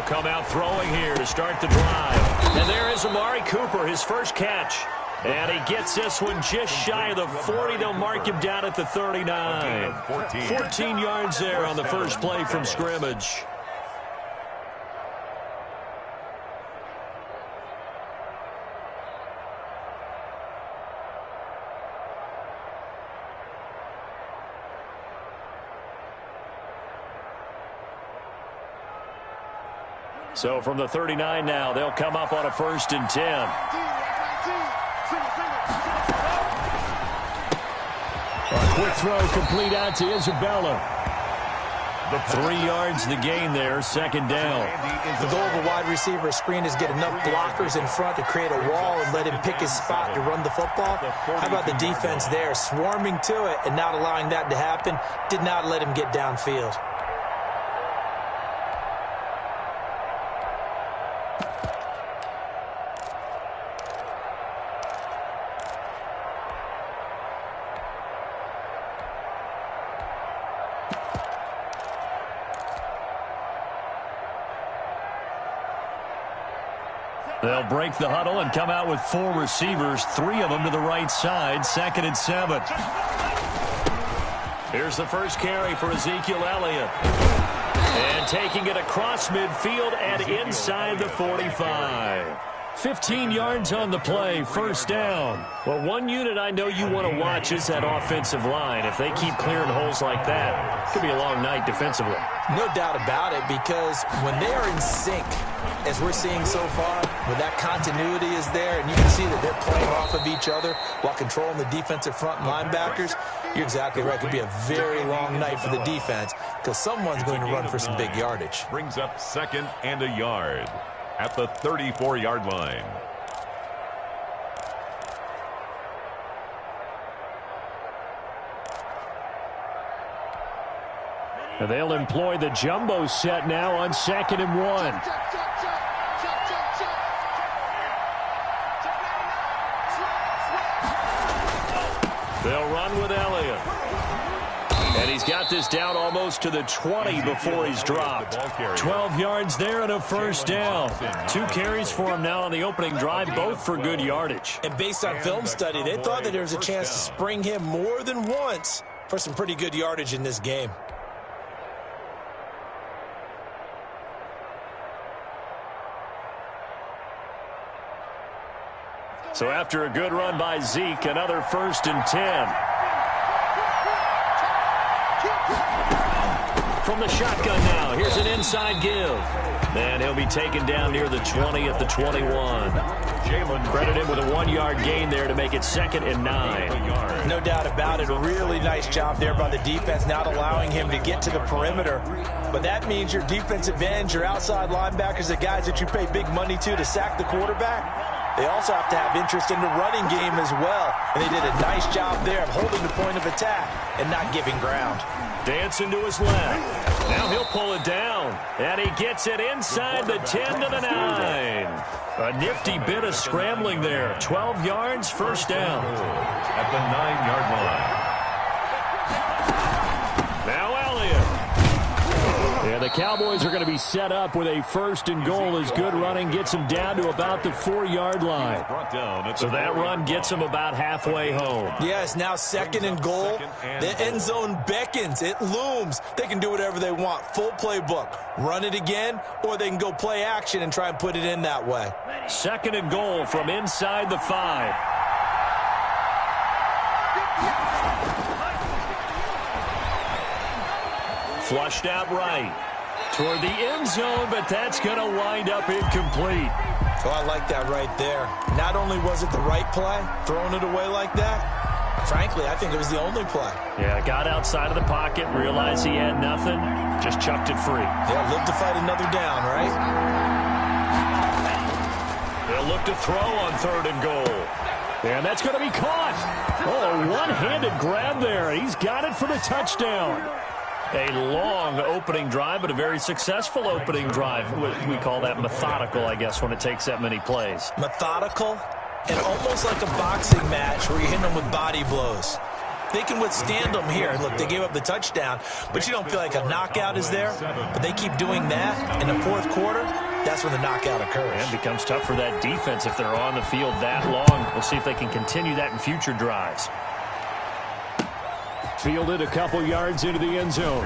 come out throwing here to start the drive. And there is Amari Cooper, his first catch. And he gets this one just shy of the 40. They'll mark him down at the 39. 14 yards there on the first play from scrimmage. So from the 39 now, they'll come up on a 1st and 10. A quick throw complete out to Isabella. 3 yards the gain there, 2nd down. The goal of a wide receiver screen is get enough blockers in front to create a wall and let him pick his spot to run the football. How about the defense there, swarming to it and not allowing that to happen? Did not let him get downfield. They'll break the huddle and come out with 4 receivers, 3 of them to the right side, 2nd and 7. Here's the first carry for Ezekiel Elliott. And taking it across midfield and inside the 45. 15 yards on the play, 1st down. Well, one unit I know you want to watch is that offensive line. If they keep clearing holes like that, it could be a long night defensively. No doubt about it, because when they are in sync, as we're seeing so far, when that continuity is there, and you can see that they're playing off of each other while controlling the defensive front linebackers, you're exactly right. It could be a very long night for the defense because someone's going to run for some big yardage. Brings up 2nd and a yard at the 34-yard line. And they'll employ the jumbo set now on 2nd and 1. They'll run with Elliott. And he's got this down almost to the 20 before he's dropped. 12 yards there and a 1st down. 2 carries for him now on the opening drive, both for good yardage. And based on film study, they thought that there was a chance to spring him more than once for some pretty good yardage in this game. So after a good run by Zeke, another 1st and 10. From the shotgun now, here's an inside give. And he'll be taken down near the 20 at the 21. Credit him with a 1-yard gain there to make it 2nd and 9. No doubt about it. A really nice job there by the defense, not allowing him to get to the perimeter. But that means your defensive ends, your outside linebackers, the guys that you pay big money to sack the quarterback, they also have to have interest in the running game as well. And they did a nice job there of holding the point of attack and not giving ground. Dancing to his left. Now he'll pull it down. And he gets it inside the 10 to the 9. A nifty bit of scrambling there. 12 yards, 1st down. At the 9-yard line. Now Elliott. Yeah, the Cowboys are going to be set up with a 1st and goal as good running gets them down to about the 4-yard line. So that run gets them about halfway home. Yes, now 2nd and goal. The end zone beckons. It looms. They can do whatever they want. Full playbook. Run it again, or they can go play action and try and put it in that way. 2nd and goal from inside the 5. Flushed out right toward the end zone, but that's going to wind up incomplete. Oh, I like that right there. Not only was it the right play, throwing it away like that, frankly, I think it was the only play. Yeah, got outside of the pocket, realized he had nothing, just chucked it free. Yeah, live to fight another down, right? They'll look to throw on 3rd and goal. And that's going to be caught. Oh, a one-handed grab there. He's got it for the touchdown. A long opening drive, but a very successful opening drive. We call that methodical, I guess, when it takes that many plays. Methodical and almost like a boxing match where you're hitting them with body blows. they can withstand them here. Look, they gave up the touchdown, but you don't feel like a knockout is there. But they keep doing that in the fourth quarter. That's when the knockout occurs. And it becomes tough for that defense if they're on the field that long. We'll see if they can continue that in future drives. Fielded a couple yards into the end zone.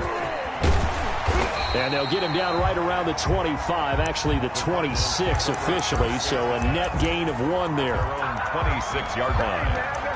And they'll get him down right around the 25, actually the 26 officially, so a net gain of 1 there. 26-yard line.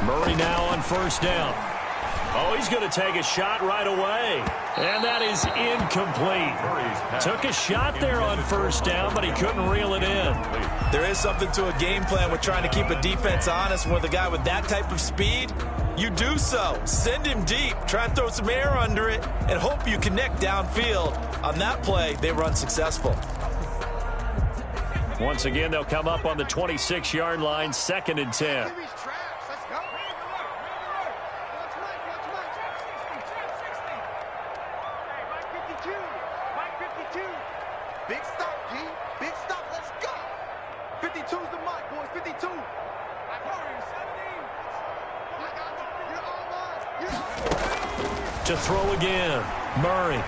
Murray now on first down. Oh, he's going to take a shot right away. And that is incomplete. Took a shot there on first down, but he couldn't reel it in. There is something to a game plan with trying to keep a defense honest. With a guy with that type of speed, you do so. Send him deep. Try and throw some air under it and hope you connect downfield. On that play, they run successful. Once again, they'll come up on the 26-yard line, 2nd and 10. Big stop, G. Big stop. Let's go. 52's the mark, boys. 52. I got you. You're all mine. To throw again, Murray.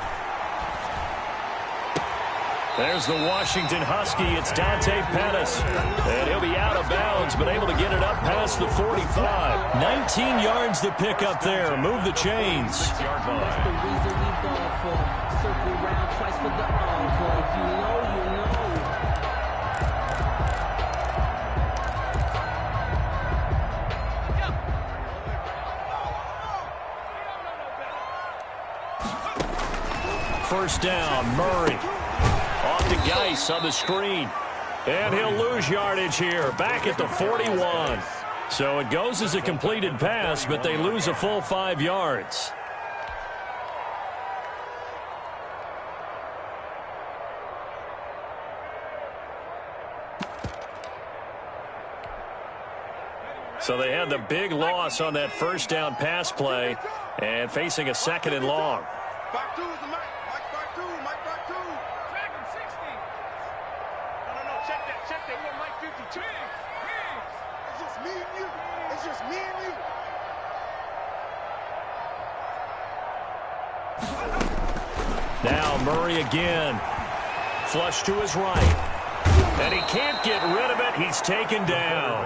There's the Washington Husky. It's Dante Pettis. And he'll be out of bounds, but able to get it up past the 45. 19 yards to pick up there. Move the chains. That's the reason we ball for. Circle round twice for the encore. If you know, you know. First down, Murray. Off to Geis on the screen. And he'll lose yardage here. Back at the 41. So it goes as a completed pass, but they lose a full 5 yards. So they had the big loss on that first down pass play and facing a 2nd and long. 5-2 is the Mike. Mike 5-2. Mike 5-2. Track him 60. No. Check that. We want Mike 52. It's just me and you. It's just me and you. Now Murray again. Flush to his right. And he can't get rid of it. He's taken down.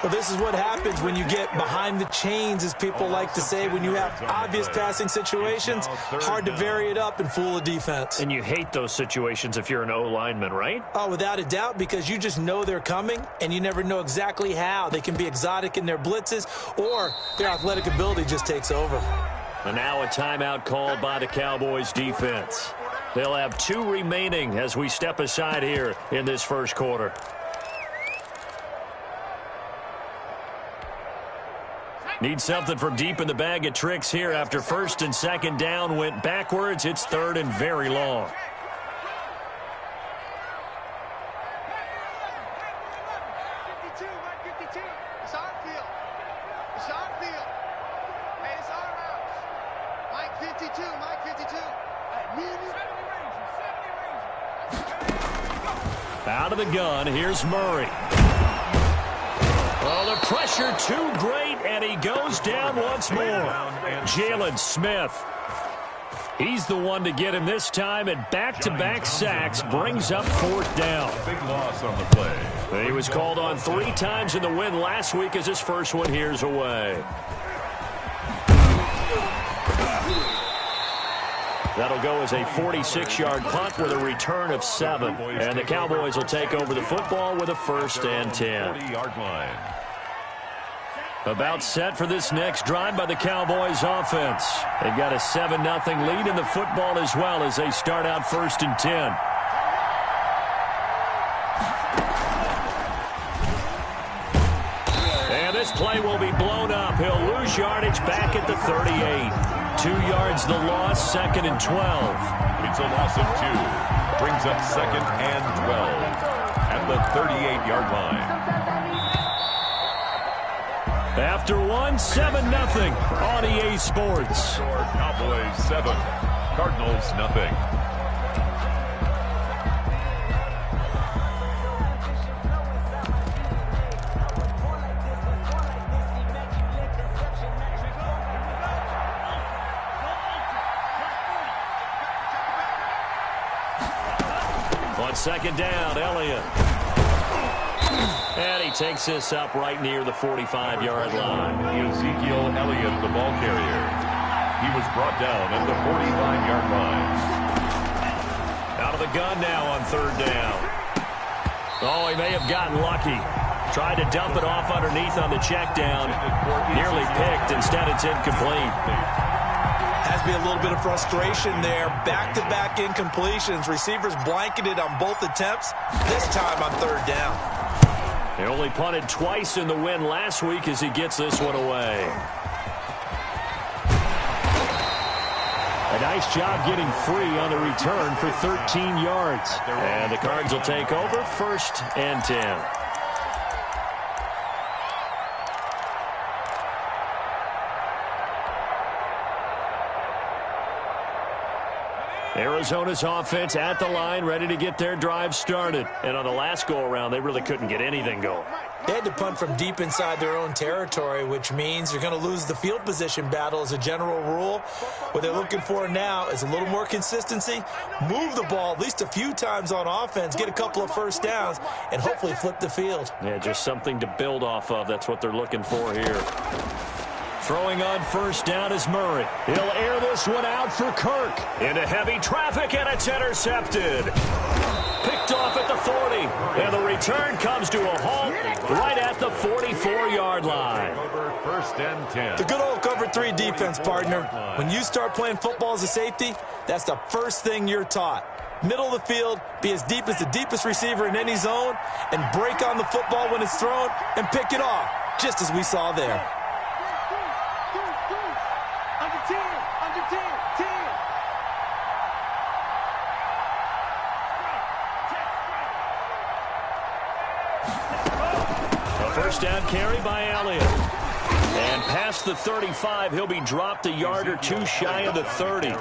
Well, this is what happens when you get behind the chains, as people like to say. When you have obvious passing situations, hard to vary it up and fool a defense. And you hate those situations if you're an O-lineman, right? Oh, without a doubt, because you just know they're coming, and you never know exactly how. They can be exotic in their blitzes, or their athletic ability just takes over. And now a timeout called by the Cowboys defense. They'll have 2 remaining as we step aside here in this first quarter. Need something from deep in the bag of tricks here after 1st and 2nd down went backwards. It's 3rd and very long. It's our field. It's our field. Hey, it's our house. Mike 52. Mike 52. Hey, me and you. Out of the gun, here's Murray. Well, the pressure too great, and he goes down once more. Jalen Smith. He's the one to get him this time, and back-to-back sacks brings up 4th down. Big loss on the play. He was called on 3 times in the win last week as his first one here's away. That'll go as a 46-yard punt with a return of 7. And the Cowboys will take over the football with a 1st and 10. 40-yard line. About set for this next drive by the Cowboys offense. They've got a 7-0 lead in the football as well as they start out 1st and 10. This play will be blown up. He'll lose yardage back at the 38. 2 yards the loss, 2nd and 12. It's a loss of 2. Brings up 2nd and 12 at the 38-yard line. After 1, 7-0 on EA Sports. Cowboys 7, Cardinals nothing. On 2nd down, Elliott. And he takes this up right near the 45-yard line. Ezekiel Elliott, the ball carrier. He was brought down at the 45-yard line. Out of the gun now on 3rd down. Oh, he may have gotten lucky. Tried to dump it off underneath on the check down. Nearly picked. Instead, it's incomplete. Has to be a little bit of frustration there. Back-to-back incompletions. Receivers blanketed on both attempts. This time on 3rd down. He only punted twice in the win last week as he gets this one away. A nice job getting free on the return for 13 yards. And the Cards will take over 1st and 10. Arizona's offense at the line, ready to get their drive started. And on the last go-around, they really couldn't get anything going. They had to punt from deep inside their own territory, which means you're going to lose the field position battle as a general rule. What they're looking for now is a little more consistency, move the ball at least a few times on offense, get a couple of 1st downs, and hopefully flip the field. Yeah, just something to build off of. That's what they're looking for here. Throwing on 1st down is Murray. He'll air this one out for Kirk. Into heavy traffic, and it's intercepted. Picked off at the 40. And the return comes to a halt right at the 44-yard line. 1st and 10. The good old cover 3 defense, partner. When you start playing football as a safety, that's the first thing you're taught. Middle of the field, be as deep as the deepest receiver in any zone, and break on the football when it's thrown and pick it off, just as we saw there. First down carry by Elliott. And past the 35, he'll be dropped a yard or 2 shy of the 30.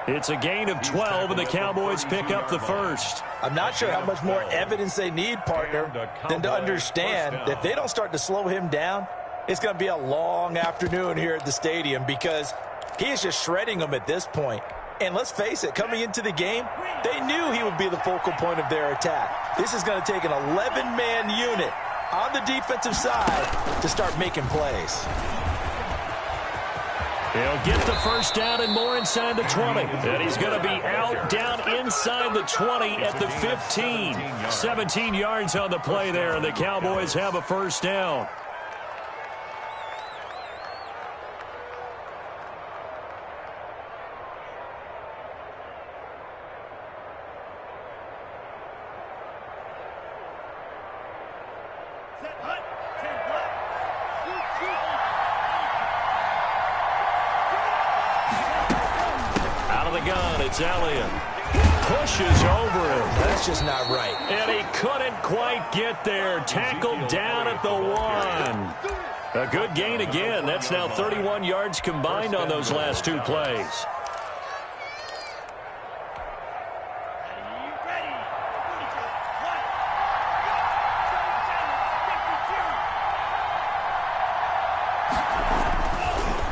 It's a gain of 12, and the Cowboys pick up the 1st. I'm not sure how much more evidence they need, partner, than to understand that if they don't start to slow him down, it's going to be a long afternoon here at the stadium because he is just shredding them at this point. And let's face it, coming into the game, they knew he would be the focal point of their attack. This is going to take an 11-man unit on the defensive side to start making plays. He'll get the 1st down and more inside the 20. And he's going to be out down inside the 20 at the 15. 17 yards on the play there, and the Cowboys have a 1st down. It's Elliott. Pushes over him. That's just not right. And he couldn't quite get there. Tackled down at the 1. A good gain again. That's now 31 yards combined on those last 2 plays.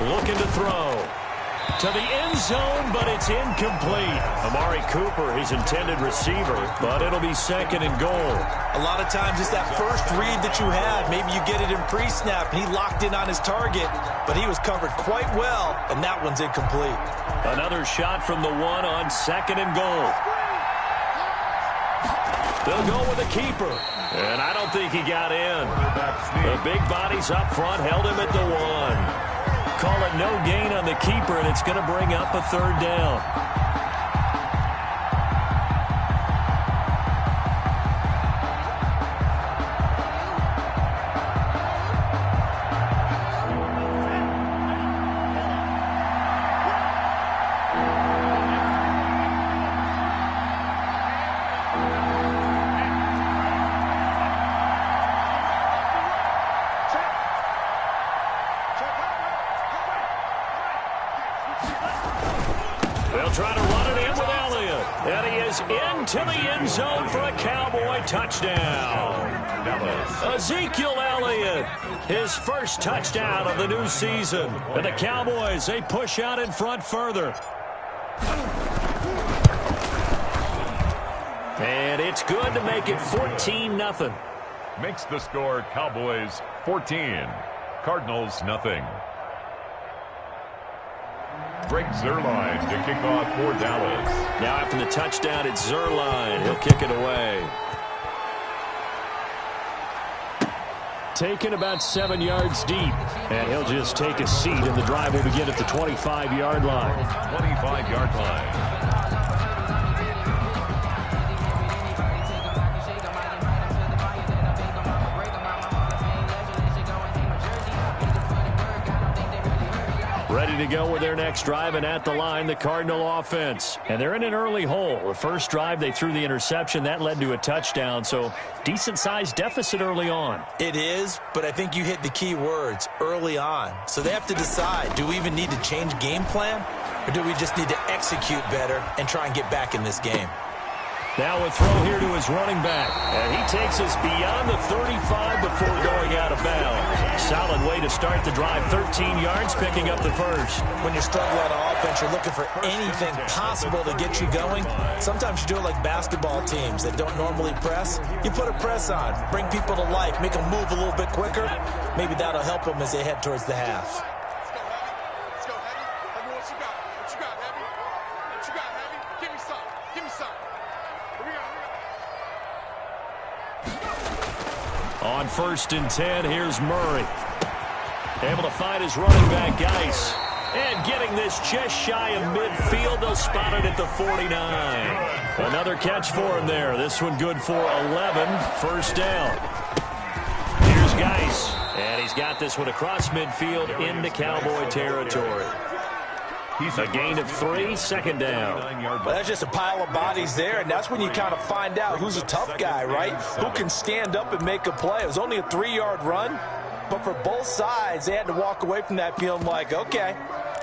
Looking to throw. To the end zone, but it's incomplete. Amari Cooper, his intended receiver, but it'll be 2nd and goal. A lot of times it's that first read that you have. Maybe you get it in pre-snap, and he locked in on his target, but he was covered quite well, and that one's incomplete. Another shot from the 1 on 2nd and goal. They'll go with a keeper, and I don't think he got in. The big bodies up front held him at the 1. Call it no gain on the keeper, and it's going to bring up a 3rd down. And he is into the end zone for a Cowboy touchdown. Ezekiel Elliott, his first touchdown of the new season. And the Cowboys, they push out in front further. And it's good to make it 14-0. Makes the score Cowboys 14, Cardinals nothing. Greg Zuerlein to kick off for Dallas. Now after the touchdown, it's Zuerlein. He'll kick it away. Taken about 7 yards deep. And he'll just take a seat, and the drive will begin at the 25-yard line. 25-yard line. Ready to go with their next drive, and at the line, the Cardinal offense. And they're in an early hole. The first drive, they threw the interception. That led to a touchdown, so decent-sized deficit early on. It is, but I think you hit the key words, early on. So they have to decide, do we even need to change game plan, or do we just need to execute better and try and get back in this game? Now a throw here to his running back. And he takes us beyond the 35 before going out of bounds. Solid way to start the drive. 13 yards, picking up the first. When you're struggling on offense, you're looking for anything possible to get you going. Sometimes you do it like basketball teams that don't normally press. You put a press on, bring people to life, make them move a little bit quicker. Maybe that'll help them as they head towards the half. Let's go, Heavy. Heavy, what you got? What you got, Heavy? What you got, Heavy? Give me some. Give me some. On 1st and 10, here's Murray. Able to find his running back, Geis. And getting this just shy of midfield. They'll spot it at the 49. Another catch for him there. This one good for 11. First down. Here's Geis. And he's got this one across midfield into Cowboy territory. He's a gain of 3, second down. Well, that's just a pile of bodies there, and that's when you kind of find out who's a tough guy, right? Who can stand up and make a play. It was only a 3-yard run, but for both sides, they had to walk away from that feeling like, okay,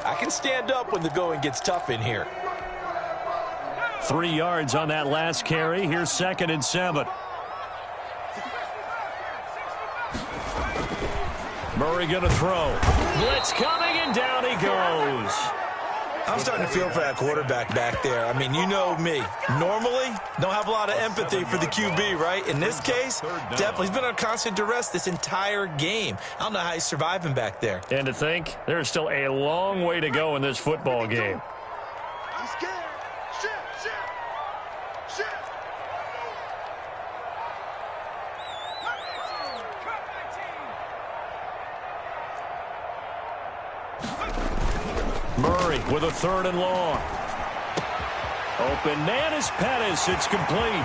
I can stand up when the going gets tough in here. 3 yards on that last carry. Here's 2nd and 7. Murray going to throw. Blitz coming, and down he goes. I'm starting to feel for that quarterback back there. I mean, you know me. Normally, don't have a lot of empathy for the QB, right? In this case, definitely. He's been on constant duress this entire game. I don't know how he's surviving back there. And to think, there's still a long way to go in this football game. He's scared. Shit. Murray with a 3rd and long. Open man is Pettis. It's complete.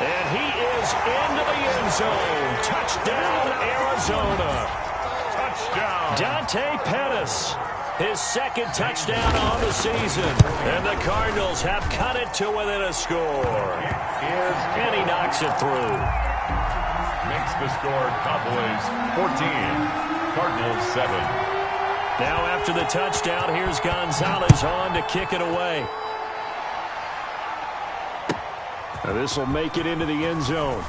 And he is into the end zone. Touchdown, Arizona. Touchdown. Dante Pettis. His 2nd touchdown on the season. And the Cardinals have cut it to within a score. And he knocks it through. Makes the score Cowboys 14, Cardinals 7. Now after the touchdown, here's Gonzalez on to kick it away. Now this will make it into the end zone.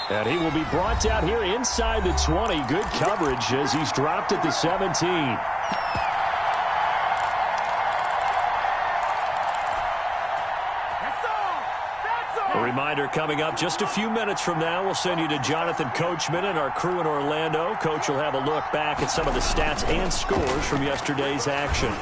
And he will be brought down here inside the 20. Good coverage as he's dropped at the 17. A reminder coming up just a few minutes from now. We'll send you to Jonathan Coachman and our crew in Orlando. Coach will have a look back at some of the stats and scores from yesterday's action.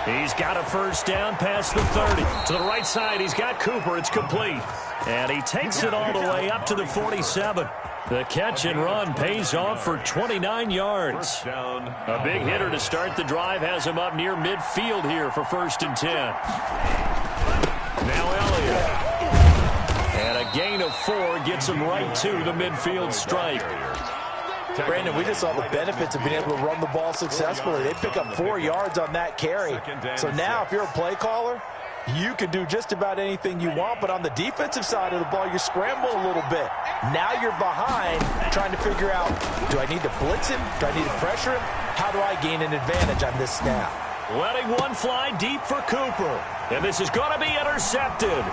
He's got a first down past the 30. To the right side, he's got Cooper. It's complete. And he takes it all the way up to the 47. The catch and run pays off for 29 yards. A big hitter to start the drive has him up near midfield here for 1st and 10. Now Elliott. And a gain of 4 gets him right to the midfield stripe. Brandon, we just saw the benefits of being able to run the ball successfully. They pick up 4 yards on that carry. So now if you're a play caller, you can do just about anything you want. But on the defensive side of the ball, you scramble a little bit. Now you're behind trying to figure out, do I need to blitz him? Do I need to pressure him? How do I gain an advantage on this snap? Letting one fly deep for Cooper. And this is going to be intercepted.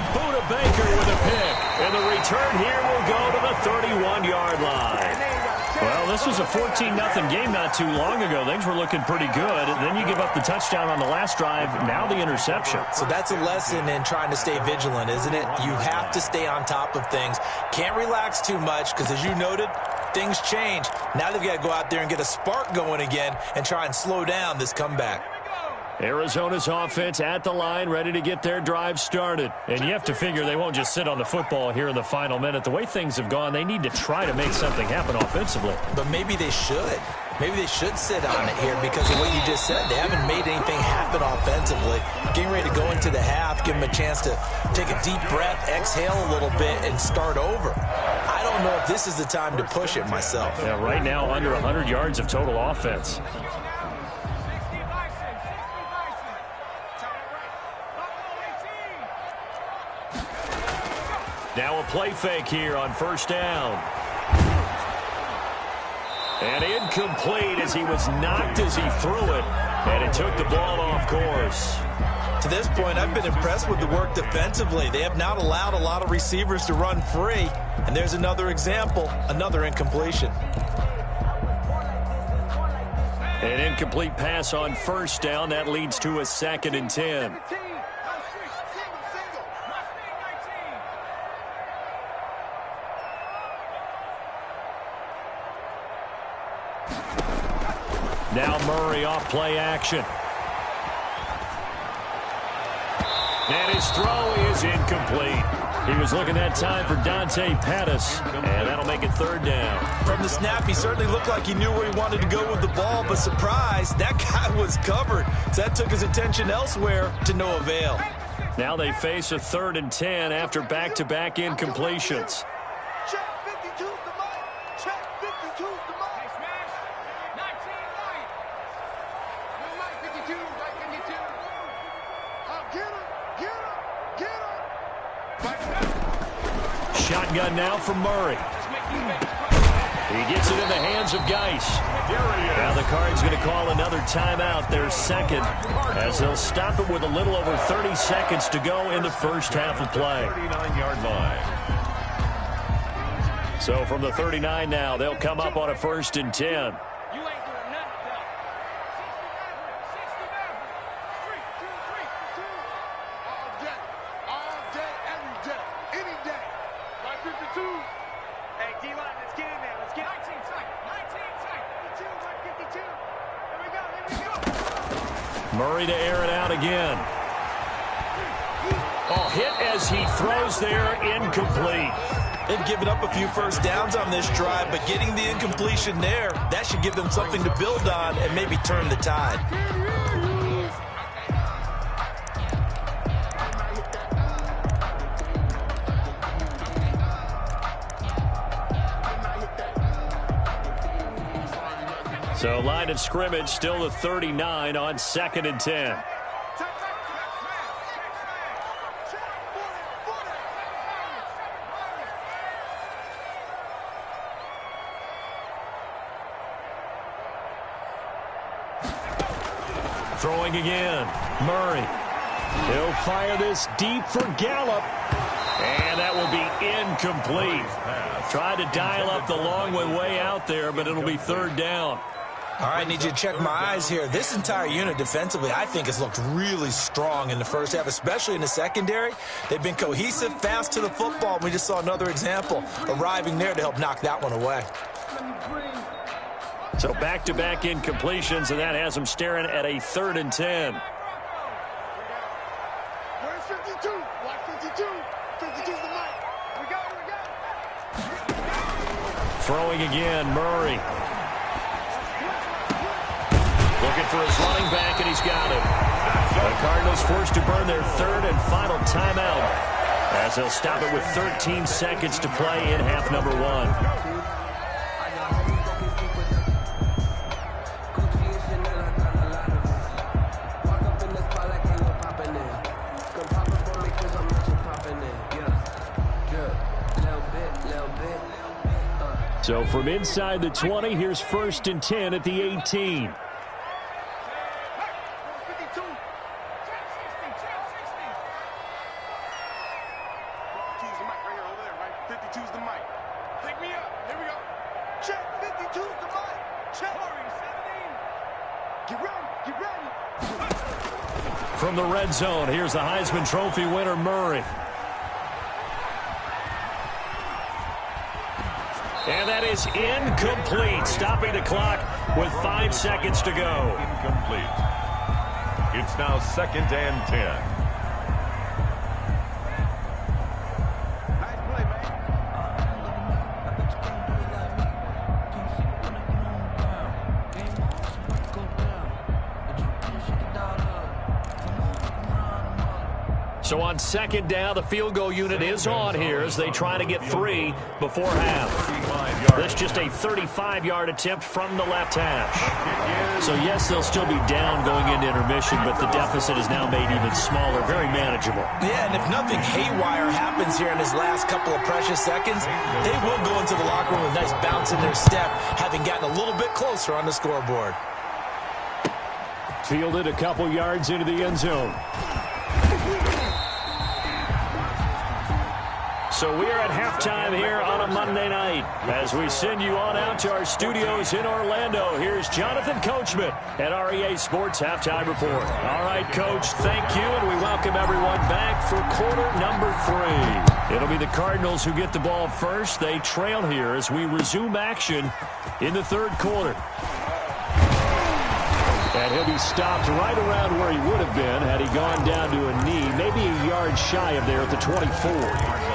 Buda Baker with a pick. And the return here will go to the 31-yard line. Well, this was a 14-0 game not too long ago. Things were looking pretty good. Then you give up the touchdown on the last drive. Now the interception. So that's a lesson in trying to stay vigilant, isn't it? You have to stay on top of things. Can't relax too much because, as you noted, things change. Now they've got to go out there and get a spark going again and try and slow down this comeback. Arizona's offense at the line, ready to get their drive started. And you have to figure they won't just sit on the football here in the final minute. The way things have gone, they need to try to make something happen offensively. But maybe they should. Maybe they should sit on it here because of what you just said. They haven't made anything happen offensively. Getting ready to go into the half, give them a chance to take a deep breath, exhale a little bit, and start over. I don't know if this is the time to push it myself. Yeah, right now under 100 yards of total offense. Now a play fake here on first down. And incomplete as he was knocked as he threw it. And it took the ball off course. To this point, I've been impressed with the work defensively. They have not allowed a lot of receivers to run free. And there's another example, another incompletion. An incomplete pass on first down. That leads to a 2nd and 10. Now Murray off play action. And his throw is incomplete. He was looking that time for Dante Pettis, and that'll make it 3rd down. From the snap, he certainly looked like he knew where he wanted to go with the ball, but surprise, that guy was covered. So that took his attention elsewhere to no avail. Now they face a 3rd and 10 after back-to-back incompletions. Check 52 the mic. Check 52 the mic. Smash. 19 right. No mic 52. Right 52. Get him. Get him. Get him. Shotgun now from Murray. He gets it in the hands of Geis. Now the Cards going to call another timeout, their 2nd, as they'll stop it with a little over 30 seconds to go in the first half of play. 39-yard line. So from the 39 now, they'll come up on a 1st and 10. Murray to air it out again. Oh, hit as he throws there, incomplete. They've given up a few first downs on this drive, but getting the incompletion there, that should give them something to build on and maybe turn the tide. So line of scrimmage still the 39 on 2nd and 10. Throwing again. Murray. He'll fire this deep for Gallup. And that will be incomplete. Tried to dial up the long way out there, but it'll be 3rd down. All right, I need you to check my eyes here. This entire unit defensively, I think, has looked really strong in the first half, especially in the secondary. They've been cohesive, fast to the football. We just saw another example arriving there to help knock that one away. So back-to-back incompletions, and that has them staring at a 3rd and 10. Where's 52? Watch 52. 52's the mic. We go. Throwing again, Murray. Looking for his running back, and he's got him. The Cardinals forced to burn their 3rd and final timeout as they'll stop it with 13 seconds to play in half number 1. So from inside the 20, here's 1st and 10 at the 18. From the red zone, here's the Heisman Trophy winner, Murray. And that is incomplete, stopping the clock with 5 seconds to go. Incomplete. It's now 2nd and 10. So on 2nd down, the field goal unit is on here as they try to get 3 before half. That's just a 35-yard attempt from the left hash. So yes, they'll still be down going into intermission, but the deficit is now made even smaller, very manageable. Yeah, and if nothing haywire happens here in his last couple of precious seconds, they will go into the locker room with a nice bounce in their step, having gotten a little bit closer on the scoreboard. Fielded a couple yards into the end zone. So we are at halftime here on a Monday night. As we send you on out to our studios in Orlando, here's Jonathan Coachman at REA Sports Halftime Report. All right, Coach, thank you, and we welcome everyone back for quarter number 3. It'll be the Cardinals who get the ball first. They trail here as we resume action in the 3rd quarter. And he'll be stopped right around where he would have been had he gone down to a knee, maybe a yard shy of there at the 24.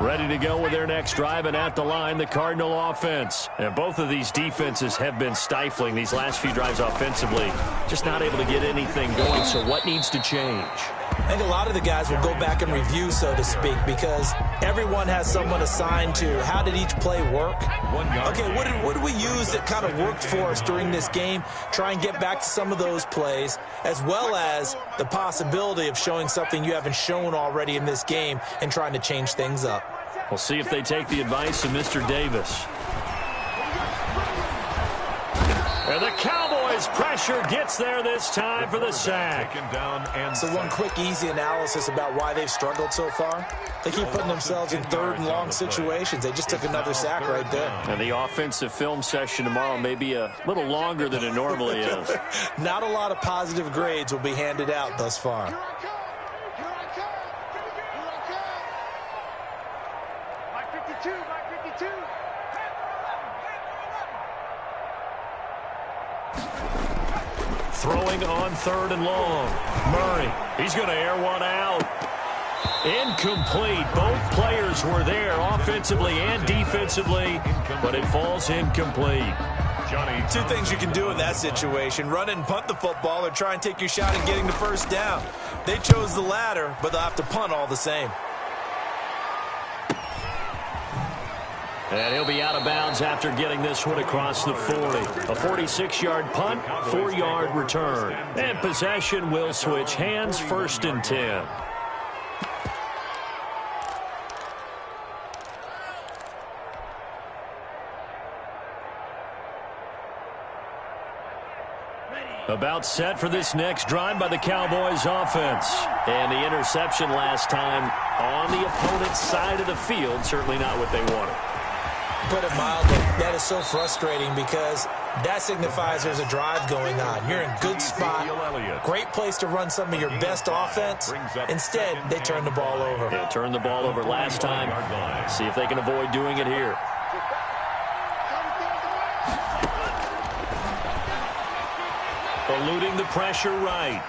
Ready to go with their next drive, and at the line, the Cardinal offense. And both of these defenses have been stifling these last few drives offensively. Just not able to get anything going, so what needs to change? I think a lot of the guys will go back and review, so to speak, because everyone has someone assigned to how did each play work. Okay, what did we use that kind of worked for us during this game? Try and get back to some of those plays, as well as the possibility of showing something you haven't shown already in this game and trying to change things up. We'll see if they take the advice of Mr. Davis. And the Cowboys' pressure gets there this time for the sack. So one quick, easy analysis about why they've struggled so far. They keep putting themselves in 3rd and long situations. They just took another sack right there. And the offensive film session tomorrow may be a little longer than it normally is. Not a lot of positive grades will be handed out thus far. Throwing on 3rd and long. Murray, he's going to air one out. Incomplete. Both players were there offensively and defensively, but it falls incomplete. Two things you can do in that situation: run and punt the football, or try and take your shot at getting the 1st down. They chose the latter, but they'll have to punt all the same. And he'll be out of bounds after getting this one across the 40. A 46-yard punt, 4-yard return. And possession will switch hands, 1st and 10. About set for this next drive by the Cowboys offense. And the interception last time on the opponent's side of the field, certainly not what they wanted. Put it mildly, that is so frustrating because that signifies there's a drive going on. You're in a good spot, great place to run some of your best offense. Instead, they turn the ball over. Yeah, turned the ball over last time. See if they can avoid doing it here. Eluding the pressure right.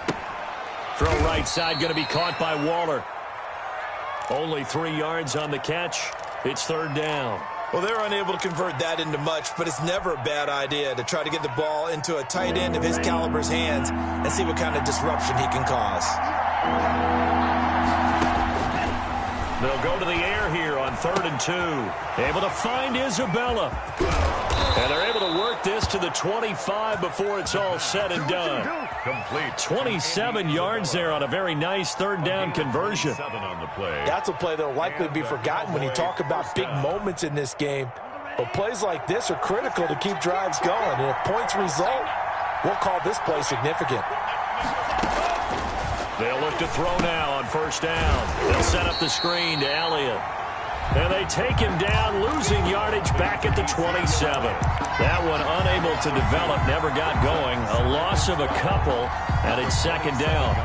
Throw right side, going to be caught by Waller. Only 3 yards on the catch. It's 3rd down. Well, they're unable to convert that into much, but it's never a bad idea to try to get the ball into a tight end of his caliber's hands and see what kind of disruption he can cause. They'll go to the air here on 3rd and 2. Able to find Isabella. And they're able to work this to the 25 before it's all said and done. Complete. 27 yards there on a very nice 3rd down conversion. That's a play that will likely be forgotten when you talk about big moments in this game. But plays like this are critical to keep drives going. And if points result, We'll call this play significant. They'll look to throw now on first down. They'll set up the screen to Elliott. And they take him down, losing yardage back at the 27. That one unable to develop, never got going. A loss of a couple, and it's second down.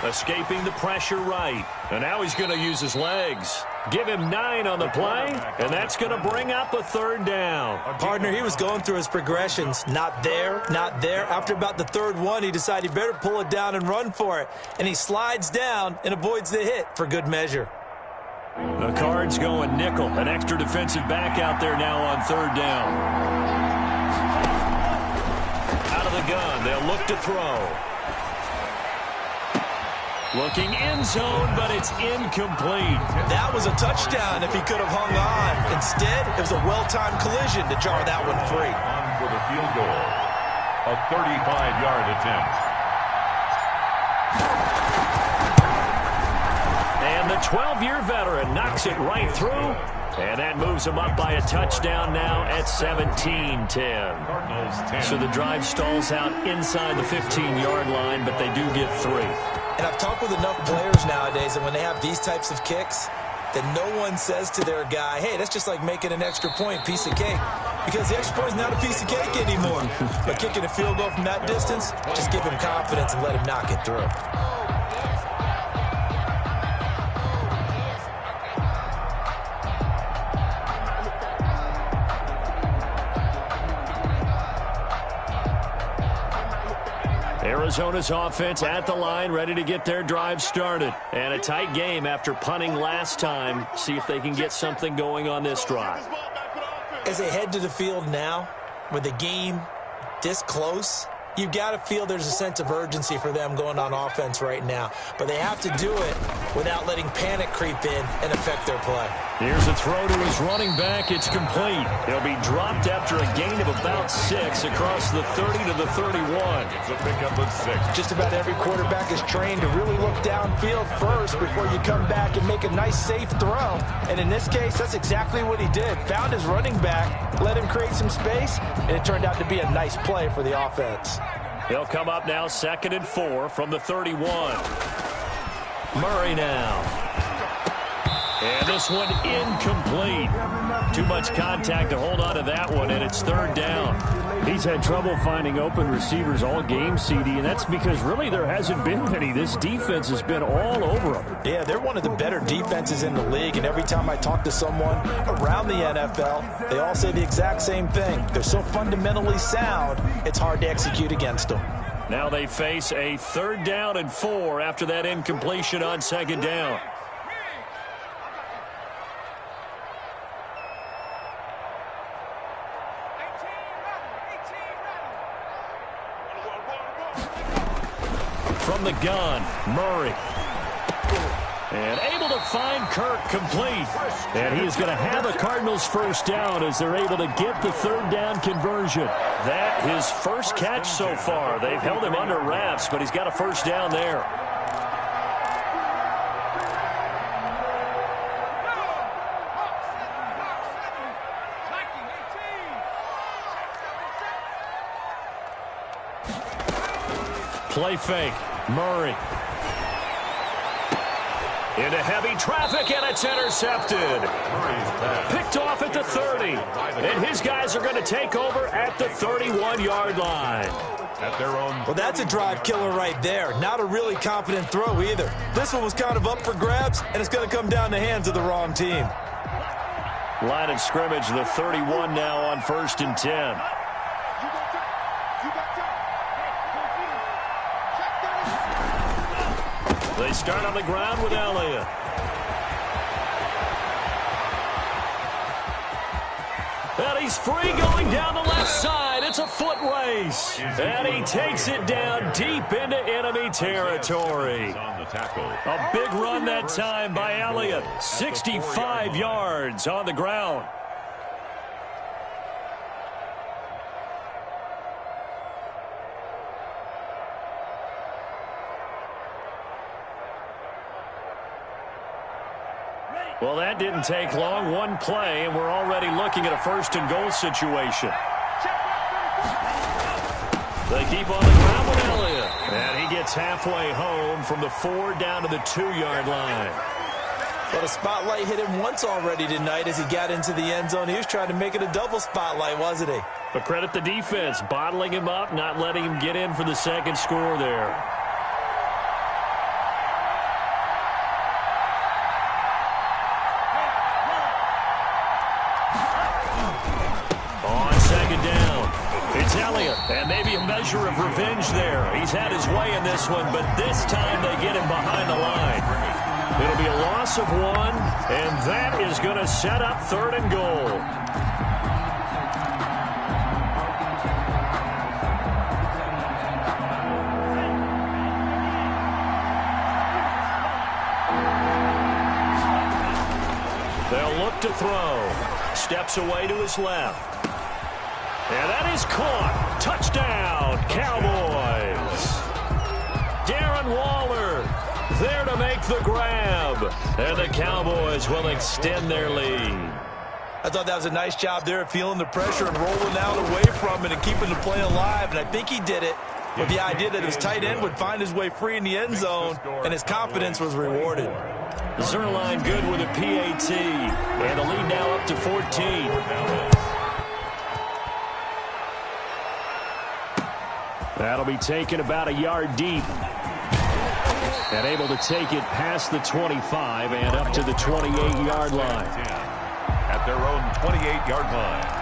Escaping the pressure right. And now he's going to use his legs. Give him 9 on the play, and that's going to bring up a third down. Partner, he was going through his progressions. Not there, not there. After about the third one, he decided he better pull it down and run for it. And he slides down and avoids the hit for good measure. The Cards going nickel. An extra defensive back out there now on third down. Out of the gun, they'll look to throw. Looking end zone, but it's incomplete. That was a touchdown if he could have hung on. Instead, it was a well-timed collision to jar that one free. On for the field goal. A 35-yard attempt. And the 12-year veteran knocks it right through. And that moves him up by a touchdown now at 17-10. Cardinals 10. So the drive stalls out inside the 15-yard line, but they do get 3. And I've talked with enough players nowadays that when they have these types of kicks, that no one says to their guy, hey, that's just like making an extra point, piece of cake. Because the extra point is not a piece of cake anymore. But kicking a field goal from that distance, just give him confidence and let him knock it through. Arizona's offense at the line, ready to get their drive started. And a tight game after punting last time. See if they can get something going on this drive. As they head to the field now, with the game this close, you've got to feel there's a sense of urgency for them going on offense right now. But they have to do it without letting panic creep in and affect their play. Here's a throw to his running back. It's complete. He'll be dropped after a gain of about 6 across the 30 to the 31. It's a pickup of 6. Just about every quarterback is trained to really look downfield first before you come back and make a nice, safe throw. And in this case, that's exactly what he did. Found his running back, let him create some space, and it turned out to be a nice play for the offense. They'll come up now 2nd and 4 from the 31. Murray now. And this one incomplete. Too much contact to hold on to that one, and it's 3rd down. He's had trouble finding open receivers all game, CD, and that's because really there hasn't been many. This defense has been all over them. Yeah, they're one of the better defenses in the league, and every time I talk to someone around the NFL, they all say the exact same thing. They're so fundamentally sound, it's hard to execute against them. Now they face a 3rd down and 4 after that incompletion on 2nd down. From the gun, Murray. And able to find Kirk complete. And he is going to have a Cardinals first down as they're able to get the 3rd down conversion. That his first catch so far. They've held him under wraps, but he's got a first down there. Play fake. Murray. Into heavy traffic, and it's intercepted. Picked off at the 30. And his guys are going to take over at the 31-yard line. At their own. Well, that's a drive killer right there. Not a really confident throw either. This one was kind of up for grabs, and it's going to come down the hands of the wrong team. Line of scrimmage, the 31 now on 1st and 10. They start on the ground with Elliott. And he's free going down the left side. It's a foot race. And he takes it down deep into enemy territory. A big run that time by Elliott. 65 yards on the ground. Well, that didn't take long. One play, and we're already looking at a first-and-goal situation. They keep on the ground with Elliott. And he gets halfway home from the 4 down to the 2-yard line. But a spotlight hit him once already tonight as he got into the end zone. He was trying to make it a double spotlight, wasn't he? But credit the defense, bottling him up, not letting him get in for the second score there. It's Elliott, and maybe a measure of revenge there. He's had his way in this one, but this time they get him behind the line. It'll be a loss of 1, and that is going to set up 3rd and goal. They'll look to throw. Steps away to his left. And that is caught. Touchdown, Cowboys. Darren Waller there to make the grab. And the Cowboys will extend their lead. I thought that was a nice job there of feeling the pressure and rolling out away from it and keeping the play alive. And I think he did it with the idea that his tight end would find his way free in the end zone, and his confidence was rewarded. Zerline good with a PAT. And the lead now up to 14. That'll be taken about a yard deep. And able to take it past the 25 and up to the 28-yard line. At their own 28-yard line.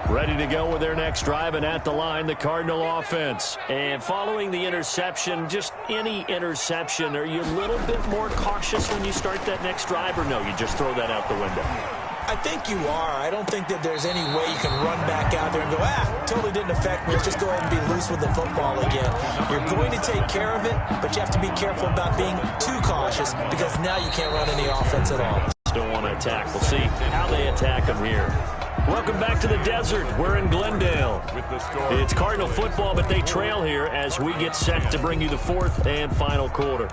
Ready to go with their next drive, and at the line, the Cardinal offense. And following the interception, just any interception, are you a little bit more cautious when you start that next drive, or no, you just throw that out the window? I think you are. I don't think that there's any way you can run back out there and go, totally didn't affect me. Let's just go ahead and be loose with the football again. You're going to take care of it, but you have to be careful about being too cautious because now you can't run any offense at all. Still want to attack. We'll see how they attack them here. Welcome back to the desert. We're in Glendale. It's Cardinal football, but they trail here as we get set to bring you the 4th and final quarter.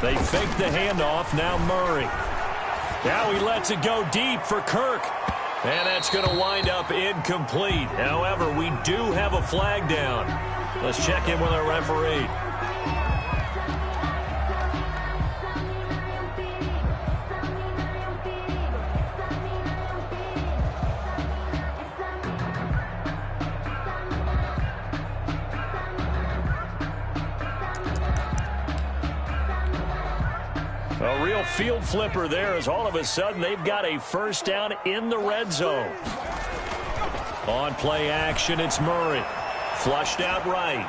They fake the handoff. Now Murray. Now he lets it go deep for Kirk. And that's going to wind up incomplete. However, we do have a flag down. Let's check in with our referee. A real field flipper there as all of a sudden they've got a first down in the red zone. On play action, it's Murray. Flushed out right.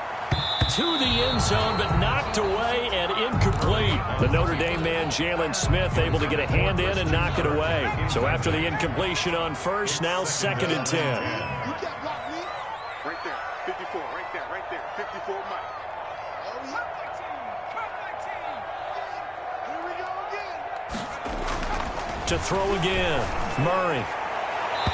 To the end zone, but knocked away and incomplete. The Notre Dame man, Jalen Smith, able to get a hand in and knock it away. So after the incompletion on first, now 2nd and 10. You got blocked, Lee. Right there. 54. Right there. 54 Mike. Oh, yeah. Here we go again. To throw again. Murray.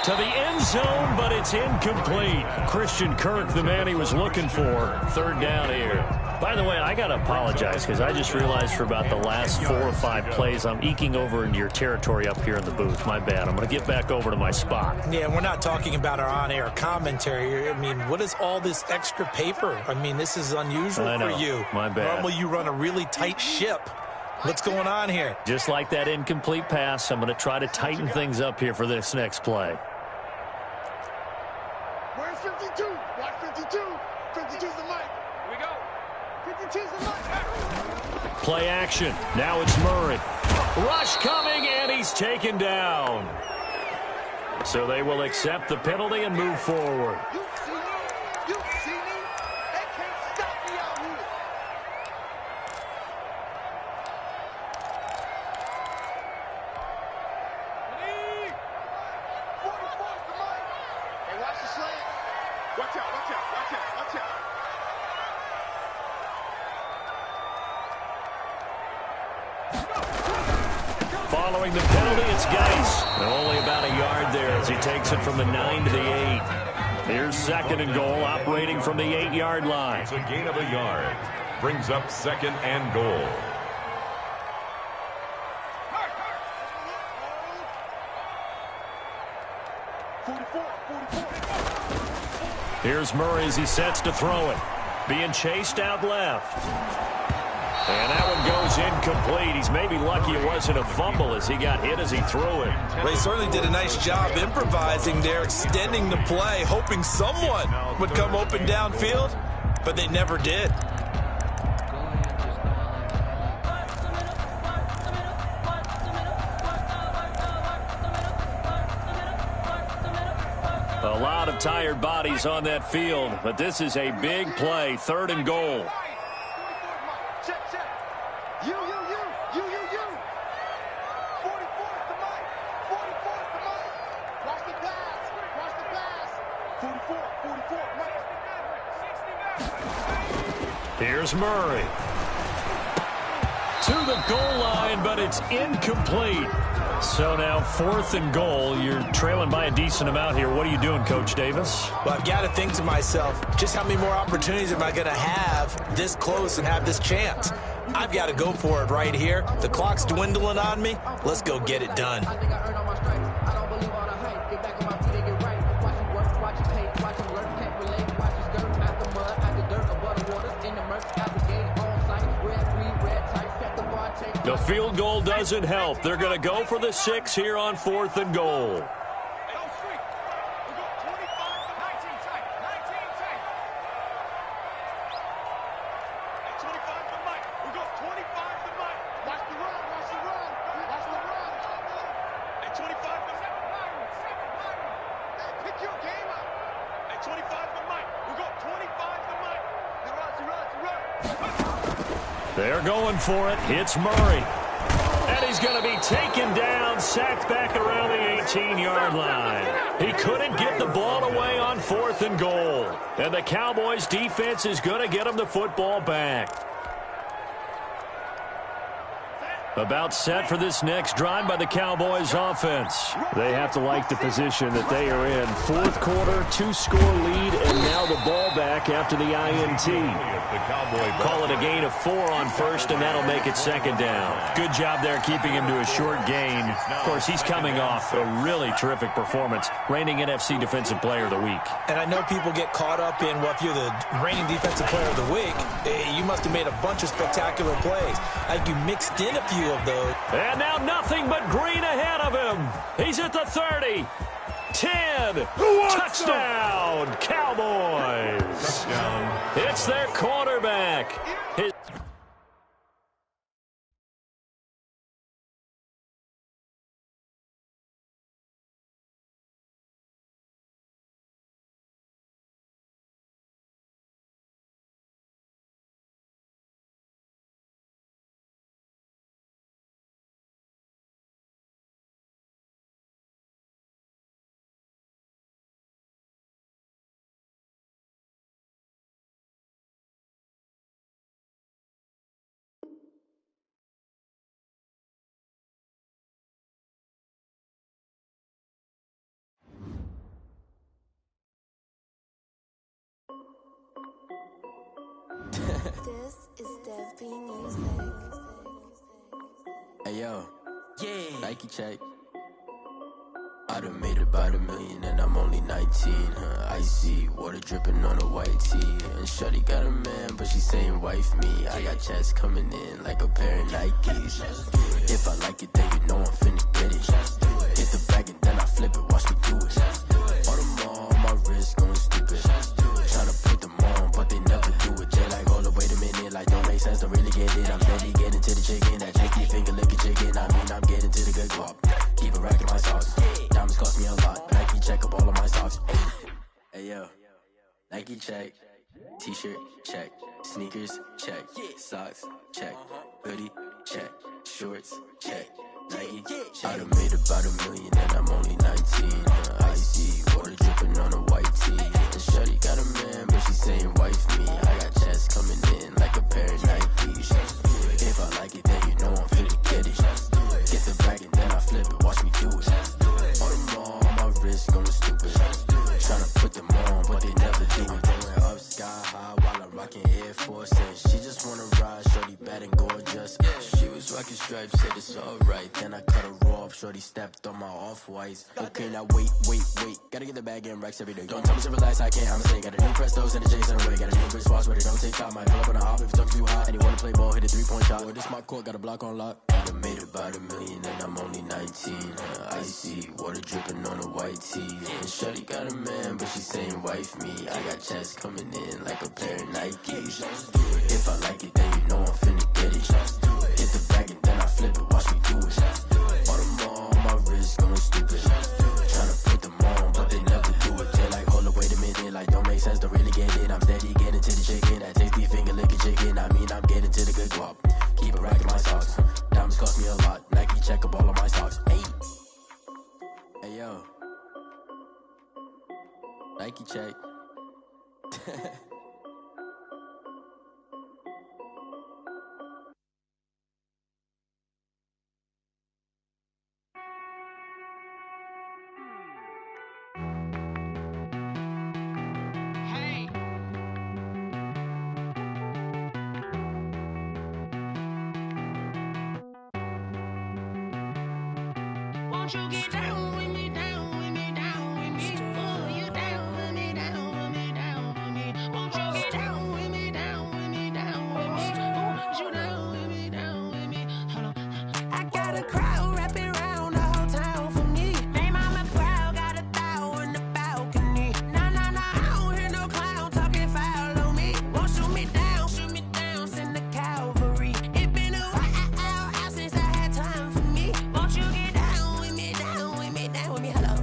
To the end zone, but it's incomplete. Christian Kirk, the man he was looking for. 3rd down here. By the way, I got to apologize because I just realized for about the last 4 or 5 plays, I'm eking over into your territory up here in the booth. My bad. I'm going to get back over to my spot. Yeah, we're not talking about our on-air commentary. I mean, what is all this extra paper? I mean, this is unusual for you. My bad. Normally you run a really tight ship. What's going on here? Just like that incomplete pass, I'm going to try to tighten things up here for this next play. Where's 52? Watch 52. 52's the mic. Here we go. 52's the mic. Play action. Now it's Murray. Rush coming, and he's taken down. So they will accept the penalty and move forward. You see me? You see me? They can't stop me out here. Lead. 44's the mic. Hey, watch the slant. Watch out, watch out, watch out, watch out. Following the penalty, it's Geis. And only about a yard there as he takes it from the 9 to the 8. Here's second and goal, operating from the 8-yard line. It's a gain of a yard. Brings up second and goal. Here's Murray as he sets to throw it. Being chased out left. And that one goes incomplete. He's maybe lucky it wasn't a fumble as he got hit as he threw it. Well, he certainly did a nice job improvising there, extending the play, hoping someone would come open downfield, but they never did. A lot of tired bodies on that field, but this is a big play, third and goal. Check, check. You. 44's the mic. 44's the mic. Watch the pass. Watch the pass. 44, mic. Here's Murray. To the goal line, but it's incomplete. So now fourth and goal. You're trailing by a decent amount here. What are you doing, Coach Davis? Well, I've got to think to myself, just how many more opportunities am I going to have this close and have this chance? I've got to go for it right here. The clock's dwindling on me. Let's go get it done. I think I earned all my stripes. I don't believe all the hype. Get back on my feet and get right. Watch him work, watch him hate, watch him learn, can't relate. Watch him skirt out the mud, out the dirt, above the waters, in the murk, out the gate, on site. Red, green, red, tight, set the bar, take. The field goal doesn't help. They're going to go for the 6 here on fourth and goal. They're going for it. It's Murray. And he's going to be taken down, sacked back around the 18-yard line. He couldn't get the ball away on fourth and goal. And the Cowboys' defense is going to get him the football back. About set for this next drive by the Cowboys offense. They have to like the position that they are in. Fourth quarter, 2-score lead, and now the ball back after the INT. Call it a gain of 4 on first, and that'll make it second down. Good job there keeping him to a short gain. Of course, he's coming off a really terrific performance, reigning NFC Defensive Player of the Week. And I know people get caught up in, well, if you're the reigning Defensive Player of the Week, you must have made a bunch of spectacular plays. I think you mixed in a few of those. And now nothing but green ahead of him. He's at the 30. 10. Touchdown, Cowboys. Touchdown. It's their quarterback. This is Dev B Music. Hey yo, yeah, Nike check. I done made about $1 million and I'm only 19. Icy water dripping on a white tee. And Shorty got a man, but she saying wife me. I got checks coming in like a pair of Nikes. If I like it, then you know I'm finna get it. Hit the bag and then I flip it, watch me do it. All on my wrist going stupid. Tryna put them on, but they never do it. They like, hold up, wait a minute, like don't make sense, don't really get it. I'm steady getting to the chicken, that tricky finger licking chicken. I mean, I'm getting to the good guap. Keep a rack in my sauce. Diamonds cost me a lot. Hey yo, Nike check, t-shirt check, sneakers check, socks check, hoodie check, shorts check, Nike check. I done made about $1 million and I'm only 19. Icy water dripping on a white tee. And shorty got a man, but she saying wife me. I got checks coming in like a pair of Nikes. If I like it, then you know I'm finna get it. Get the bag and then I flip it, watch me do it. All them on my wrist going stupid. Tryna put them on, but they never do it. Going up sky high while I'm rocking Air Forces. She just wanna ride, shorty bad and gorgeous. She was rocking stripes, said it's alright. Then I cut her off, shorty stepped on my off-whites. Okay, now wait. Gotta get the bag and racks every day. Don't tell me to relax, I can't, I'ma say. Got a new Prestos and a J's on the way. Got a new Chris Foss, but it don't take time. Might pull up on a hop if it talks too hot. And you wanna play ball, hit a 3-point shot. Boy, this my court, got a block on lock. I done made about $1 million and I'm only 19. Icy water dripping on a white tee. And shorty got a man, but she saying wife me. I got checks coming in like a pair of Nikes. If I like it, then you know I'm finna get it. Get the bag and then I flip it, watch me do it. All them on my wrist going stupid. Tryna put them on, but they never do it. They like, hold up, wait a minute, like don't make sense, don't really get it. I'm steady getting to the chicken, that tasty finger licking chicken. I mean, I'm getting to the good guap. Keep it racking my socks. Diamonds cost me a lot. Nike check up all of my socks. Hey yo, Nike check. Won't you get down with me, down with me, down with me? Oh, you down with me, down with me, down with me. Won't you get down with me, down with me, down with me? Oh, you down with me, down with me? Hold on. I got a crowd wrapping around the whole town for me. They mama proud, got a thou on the balcony. Nah, I don't hear no clown talking foul on me. Won't shoot me down, send the cavalry. It been a while since I had time for me. Won't you get down with me, down with me, down with me? Hello.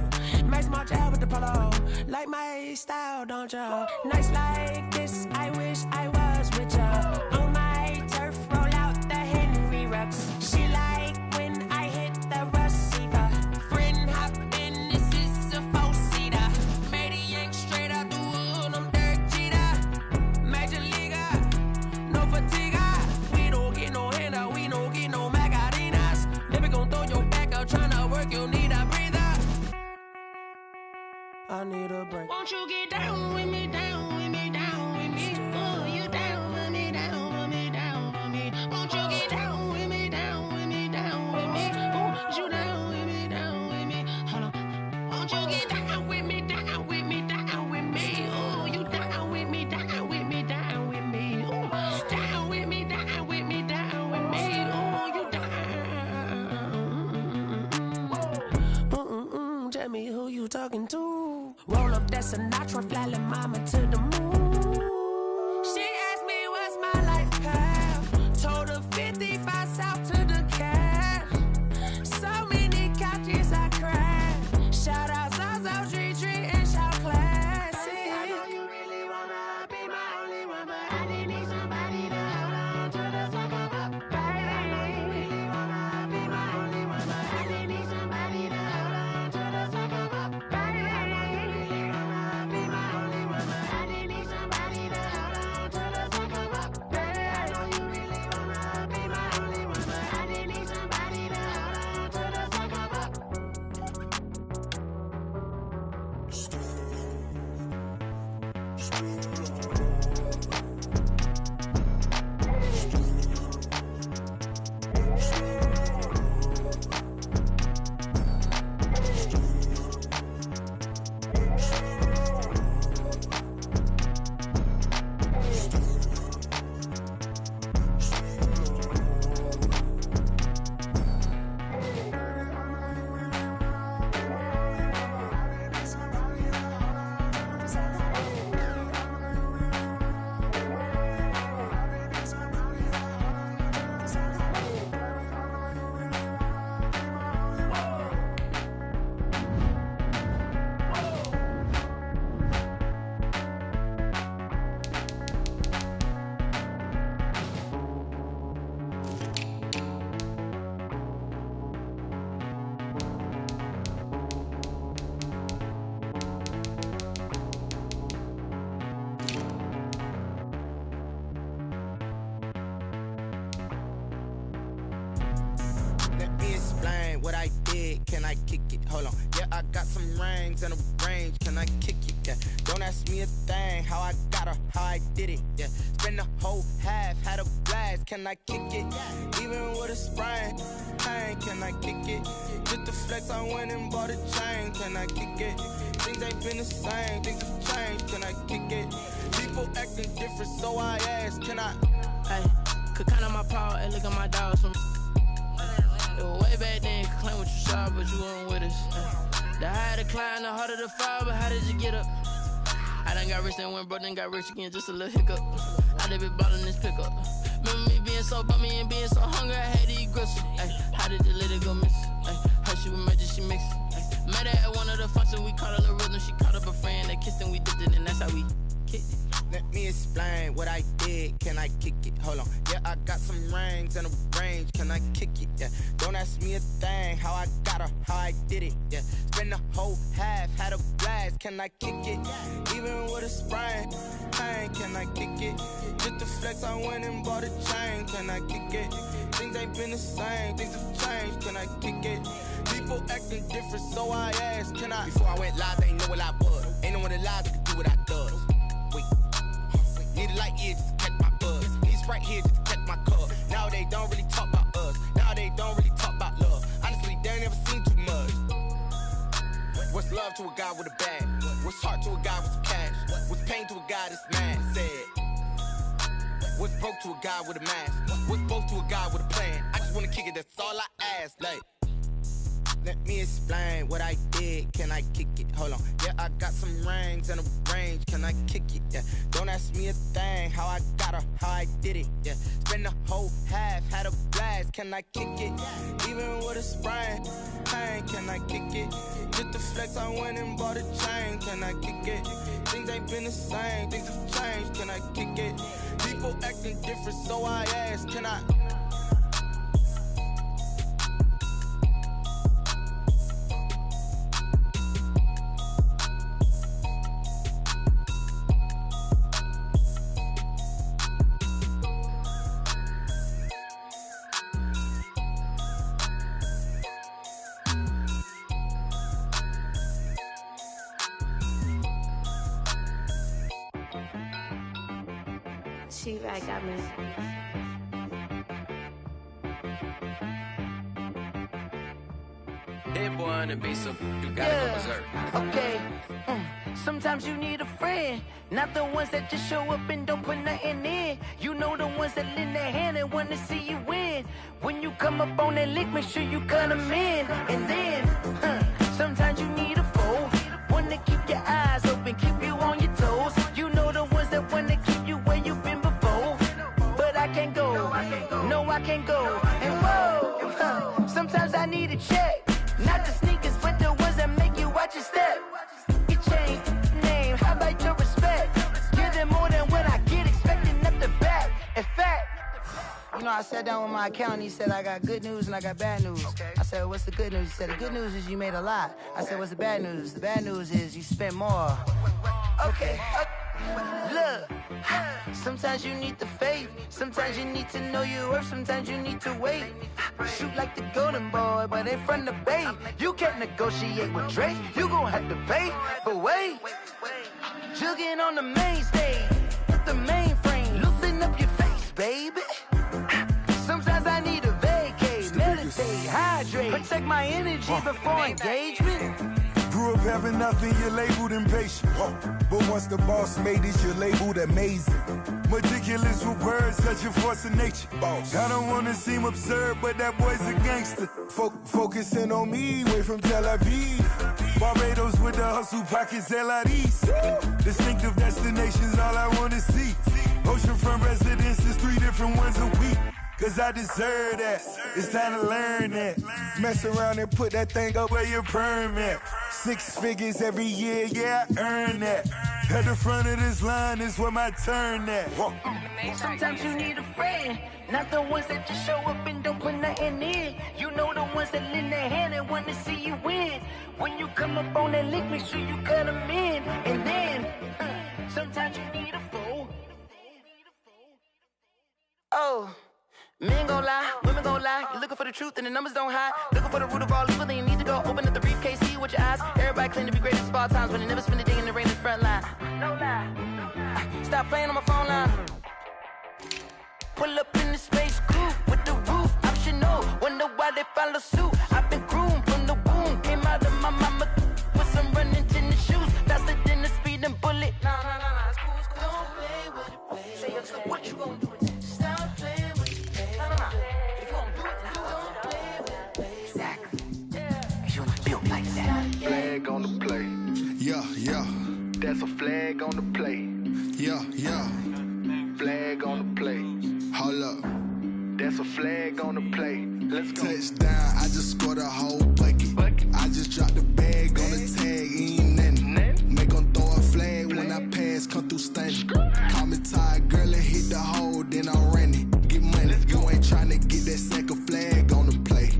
Max March out with the polo. Like my style, don't ya? Nights like this, I wish I was with ya. On my turf, roll out the Henry Rux. She like when I hit the receiver. Friend hop in, this is a 4-seater. Made a yank straight out the wood, I'm Derek Jeter. Major leaguer, no fatigue. We don't get no handout, we don't get no Macarinas. Never gon' throw your back out, tryna work, you need a breather. I need a break. Won't you get down with me, down with me, down with me? Oh, you down with me, down with me, down with me? Won't you get down with me, down with me, down with me? Oh, you down with me, down with me? Hold on. Won't you get down with me, down with me, down with me? Oh, you down with me, down with me, down with me? Oh, down with me, down with me, down with me? Oh, you down. Tell me who you talking to. Roll up that Sinatra, flying mama to the moon. She asked me what's my life path. Told her 55 south to the cat. So many couches I cried. Shout out Zazo, Tree, and shout classic. I know you really wanna be my only one, but I didn't need somebody to hold on to the second up. Baby, I know you really wanna be my only one, but I didn't need somebody to hold on to the second up. Baby, I know you really wanna be my only one, but I didn't need somebody to hold on to the second up. Baby, I know you really wanna be my only one, but I didn't need somebody to hold on to the second up. did, can I kick it? Hold on, yeah, I got some rings and a range, can I kick it? Yeah, don't ask me a thing, how I got her, how I did it. Yeah, spend the whole half, had a blast, can I kick it? Even with a sprain, pain, can I kick it? Just the flex, I went and bought a chain, can I kick it? Things ain't been the same, things have changed, can I kick it? People acting different, so I ask, can I? Hey, could count on my power and look at my dogs from. It was way back then, could claim what you saw, but you weren't with us. The higher the climb, the harder the fall, but how did you get up? I done got rich and went broke, then got rich again, just a little hiccup. I done been ballin' this pickup. Remember me being so bummy and being so hungry, I had to eat gristle. Ay, how did you let it go miss? Ay, how she was magic, she mixed. Met her at one of the functions, we caught a little rhythm. She caught up a friend, they kissed and we dipped it, and that's how we kicked it. Let me explain what I did, can I kick it? Hold on, yeah, I got some rings and a range, can I kick it? Yeah, don't ask me a thing, how I got her, how I did it. Yeah, spend the whole half, had a blast, can I kick it? Even with a sprain, pain, can I kick it? Just the flex, I went and bought a chain, can I kick it? Things ain't been the same, things have changed, can I kick it? People acting different, so I asked, can I? Before I went live, they ain't know what I was. Ain't no one alive that could do what I does. Wait. Need a light here just to catch my buzz. Need Sprite here just to catch my cup. Now they don't really talk about us. Now they don't really talk about love. Honestly, they ain't never seen too much. What's love to a guy with a bag? What's heart to a guy with some cash? What's pain to a guy that's mad? Said. What's broke to a guy with a mask? What's broke to a guy with a plan? I just wanna kick it, that's all I ask. Like, let me explain what I did, can I kick it? Hold on, yeah, I got some rings and a range, can I kick it? Yeah, don't ask me a thing, how I got her, how I did it. Yeah, spend the whole half, had a blast, can I kick it? Even with a sprain, pain, can I kick it? Just the flex, I went and bought a chain, can I kick it? Things ain't been the same, things have changed, can I kick it? People acting different, so I ask, can I? She right got me. Hit boy on the beat, so you gotta go berserk. Okay. Sometimes you need a friend, not the ones that just show up and don't put nothing in. You know the ones that lend their hand and wanna see you win. When you come up on that lick, make sure you cut them in. And then, sometimes you need a foe, one to keep your eyes open, keep you on your toes. You know the ones that wanna keep you where you've been before. But I can't go, no I can't go. And whoa, sometimes I need a check, not the sneakers, but the ones that make you watch your step. It changed name, how about your respect? Give them more than what I get, expecting nothing back. In fact, you know, I sat down with my accountant, he said, I got good news and I got bad news. I said, what's the good news? He said, the good news is you made a lot. I said, what's the bad news? The bad news is you spent more. Okay. Look, sometimes you need the faith, sometimes you need to know your worth, sometimes you need to wait. Shoot like the golden boy, but ain't from the bay. You can't negotiate with Drake, you gon' have to pay. But wait, jugging on the main stage, the mainframe, loosen up your face, baby. Sometimes I need a vacate, meditate, hydrate, protect my energy before engagement. Grew up having nothing, you're labeled impatient. But once the boss made it, you're labeled amazing. Meticulous with words, such a force of nature. I don't wanna seem absurd, but that boy's a gangster. Focusing on me, way from Tel Aviv. Barbados with the hustle pockets, LIDs. Distinctive destinations, all I wanna see. Oceanfront residences, 3 different ones a week. Cause I deserve that, it's time to learn that. Mess around and put that thing up where your permit. 6 figures every year, yeah, I earn that. At the front of this line is where my turn at. Sometimes you need a friend, not the ones that just show up and don't put nothing in. You know the ones that lend their hand and want to see you win. When you come up on that lick, make sure you cut them in. And then, sometimes you need a foe. Men gon' lie, women gon' lie. You're looking for the truth and the numbers don't hide. Looking for the root of all evil, then you need to go door, open up the briefcase, see what your eyes. Everybody claim to be greatest of all times, but they never spend a day in the rain in the front line. No lie. Stop playing on my phone line. Pull up in the space coupe with the roof optional. Wonder why they follow suit. I've been groomed from the womb. Came out of my mama with some running tennis shoes. Faster than the speeding bullet. Nah, it's cool, it's cool. Don't play with it, baby. Say so what you gonna do with it? Stop playing with it, baby. Nah. If you gonna do it, then don't play with it, baby. Exactly. Yeah. You built like that. Flag on the play. Yeah. That's a flag on the play. Yeah. Flag on the play. Hold up. That's a flag on the play. Let's go. Touchdown, I just scored a whole bucket. I just dropped the bag on the tag, ain't nothing. Make them throw a flag when I pass, come through stunning. Call me tired, girl, and hit the hole, then I'm running. Get money, you ain't tryna get that second flag on the play.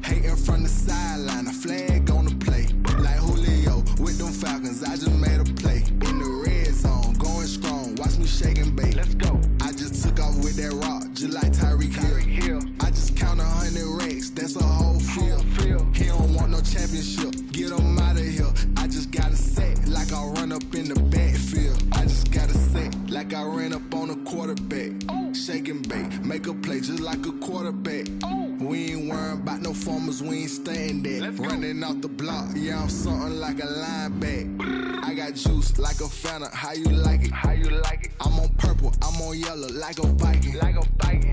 Hating from the sideline, a flag on the play. Like Julio with them Falcons, I just made a play. In the red zone, going strong, watch me shake and bake. Let's go. I just took off with that rock, just like Tyreek Hill. I just count 100 racks, that's a whole field. He don't want no championship, get him out of here. I just got a set, like I run up in the backfield. I just got a set, like I ran up on a quarterback. Shake and bake, make a play just like a quarterback. We ain't worrying about no formers, we ain't staying there. Running off the block, yeah, I'm something like a linebacker. I got juice like a Fanta, how you like it? I'm on purple, I'm on yellow, like a Viking.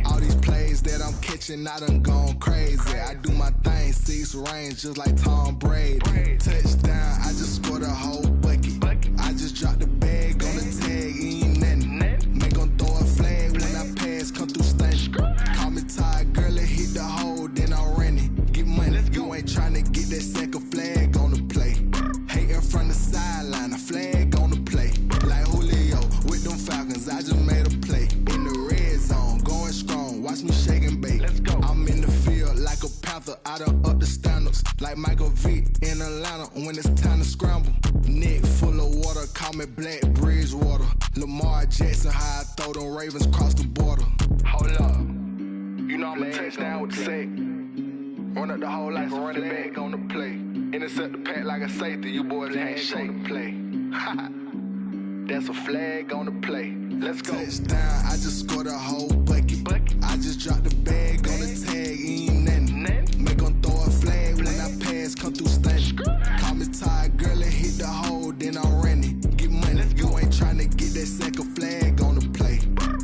All these plays that I'm catching, I done gone crazy. I do my thing, 6 range, just like Tom Brady. Touchdown, I just scored a whole bucket. I just dropped the bag on the tag, ain't nothing. Make them throw a flag when I pass, come through stunning. Call me tired, girl, and hit the hole, then I'm running. Get money, you ain't tryna get that second flag on the play. Hating from the sideline, a flag on the play. Like Julio with them Falcons, I just made a play. In the red zone, going strong, watch me shake and bake. I'm in the field like a Panther, I done up the standards. Like Michael Vick in Atlanta when it's time to scramble. Neck full of water, call me Black Bridgewater. Lamar Jackson, how I throw them Ravens cross the border. Hold up, you know I'm a touchdown with the sack. Run up the whole like a running back on the play. Intercept the pack like a safety, you boys ain't shake the play. That's a flag on the play. Let's go. Touchdown, I just scored a whole bucket. I just dropped the bag on the tag, ain't nothing. Make them throw a flag when I pass, come through stunning. Call me tired, girl, and hit the hole, then I'm running. Get money, you ain't tryna get that second flag on the play.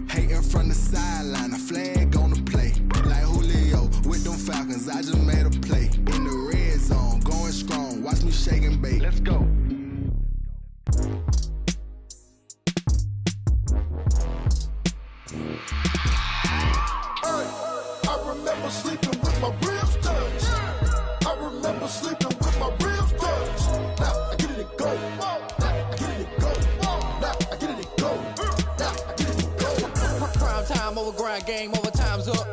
Hating from the sideline, a flag on the play. Like Julio with them Falcons, I just made a play. In the red zone, going strong, watch me shake and bake. Let's go. I remember sleeping with my ribs touched. I remember sleeping with my ribs touched. Now I get it and go. Now I get it and go. Now I get it and go. Now I get it and go. Prime time over grind game, over time's up.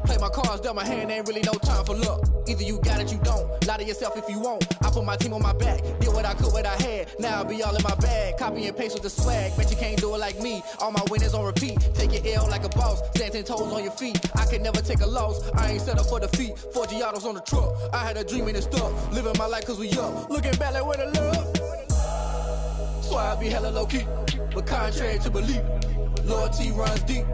Play my cards, dealt my hand, ain't really no time for luck. Either you got it, you don't. Lie to yourself if you won't. I put my team on my back, did what I could, what I had. Now I'll be all in my bag, copy and paste with the swag. Bet you can't do it like me. All my winners on repeat. Take your L like a boss, stand 10 toes on your feet. I can never take a loss. I ain't set up for defeat. 4 Giottos on the truck. I had a dream and it stuck. Living my life cause we up. Looking back like where the love. So I be hella low key, but contrary to belief, loyalty runs deep.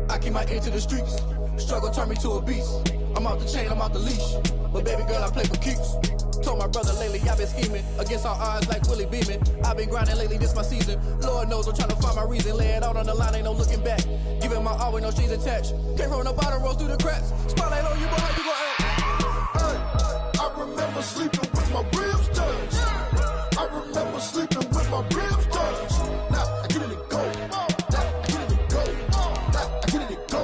I keep my ear to the streets. Struggle turned me to a beast. I'm off the chain, I'm off the leash. But baby girl, I play for keeps. Told my brother lately, I've been scheming against all odds like Willie Beeman. I've been grinding lately, this my season. Lord knows I'm trying to find my reason. Lay it out on the line, ain't no looking back. Giving my all with no strings attached. Came from the bottom, rose through the cracks. Spotlight on you, boy, how you gon' act? Hey, I remember sleeping with my ribs touched. I remember sleeping with my ribs touched. Now I get it and go. Now I get it and go. Now I get it and go.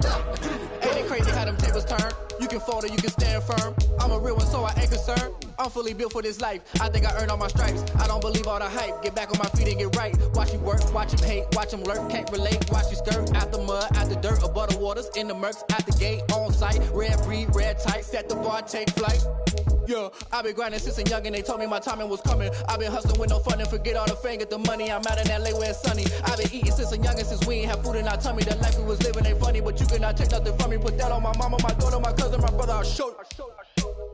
Now I get it and go. Ain't it crazy how them tables turn? You can fold or you can stand firm. I'm a real one, so I ain't concerned. I'm fully built for this life. I think I earned all my stripes. I don't believe all the hype. Get back on my feet and get right. Watch you work, watch him hate, watch him lurk. Can't relate, watch you skirt. Out the mud, out the dirt, above the waters, in the murks, out the gate, on site. Red breed, red tight, set the bar, take flight. Yeah, I been grinding since a youngin', they told me my timing was coming. I been hustling with no fun and forget all the fame, get the money. I'm out in LA where it's sunny. I been eating since a youngin', since we ain't have food in our tummy. The life we was living ain't funny, but you cannot take nothing from me. Put that on my mama, my daughter, my cousin, my brother, I'll show you.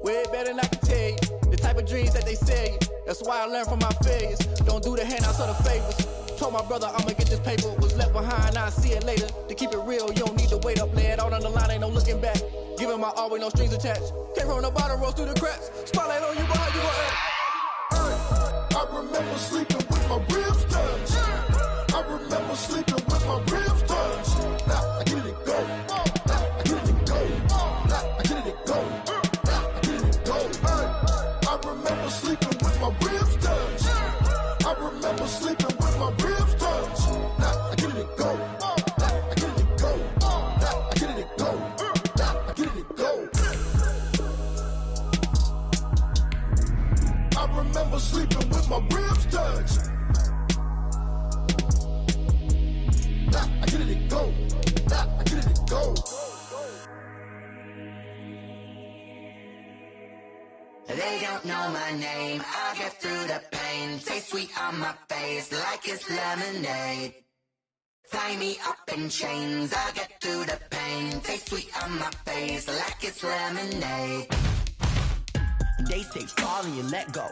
way better than I can tell you. The type of dreams that they sell you. That's why I learned from my failures. Don't do the handouts or the favors. Told my brother I'ma get this paper. Was left behind, I'll see it later. To keep it real, you don't need to wait up. Lay it out on the line, ain't no looking back. Giving my all with no strings attached. Came from the bottom, rose through the cracks. Spotlight on you, but how you gon' act? I remember sleeping with my ribs touched. I remember sleeping with my ribs touched. Now I get it go. Now I get it go. Now I get it go. Now I get it go. I remember sleeping with my ribs touched. I remember sleeping with my ribs touched. Now I get it go. Now I get it go. Now I get it go. Now I get it go. I remember sleeping with my ribs touched. Now I get it go. Now I get it go. They don't know my name, I'll get through the pain. Taste sweet on my face like it's lemonade. Tie me up in chains, I'll get through the pain. Taste sweet on my face like it's lemonade. They say fall and you let go,